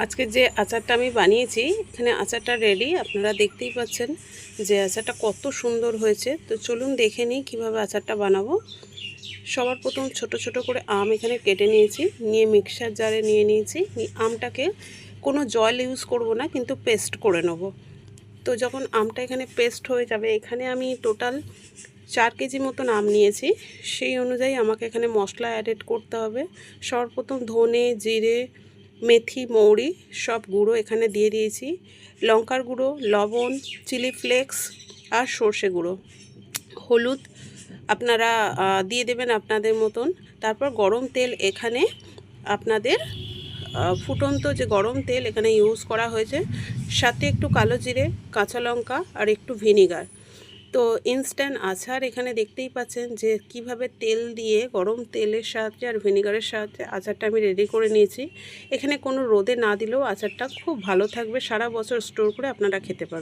আজকে যে আচারটা আমি বানিয়েছি, এখানে আচারটা রেডি। আপনারা দেখতেই পাচ্ছেন যে আচারটা কত সুন্দর হয়েছে। তো চলুন দেখে নিই কীভাবে আচারটা বানাবো। সবার প্রথম ছোট ছোট করে আম এখানে কেটে নিয়েছি, নিয়ে মিক্সার জারে নিয়ে নিয়েছি। আমটাকে কোনো জল ইউজ করব না, কিন্তু পেস্ট করে নেব। তো যখন আমটা এখানে পেস্ট হয়ে যাবে, এখানে আমি টোটাল 4 কেজি মতন আম নিয়েছি। সেই অনুযায়ী আমাকে এখানে মশলা অ্যাড করতে হবে। সর্বপ্রথম ধনে, জিরে, মেথি, মৌরি সব গুঁড়ো এখানে দিয়ে দিয়েছি। লঙ্কার গুঁড়ো, লবণ, চিলি ফ্লেক্স আর সর্ষে গুঁড়ো, হলুদ আপনারা দিয়ে দেবেন আপনাদের মতন। তারপর গরম তেল এখানে আপনাদের ফুটন্ত যে গরম তেল এখানে ইউজ করা হয়েছে, সাথে একটু কালো জিরে, কাঁচা লঙ্কা আর একটু ভিনিগার। তো ইনস্ট্যান্ট আচার এখানে দেখতেই পাচ্ছেন যে কিভাবে তেল দিয়ে গরম তেলের সাহায্যে আর ভিনিগারের সাহায্যে আচারটা আমি রেডি করে নিয়েছি। এখানে কোনো রোদে না দিলেও আচারটা খুব ভালো থাকবে, সারা বছর স্টোর করে আপনারা খেতে পারবেন।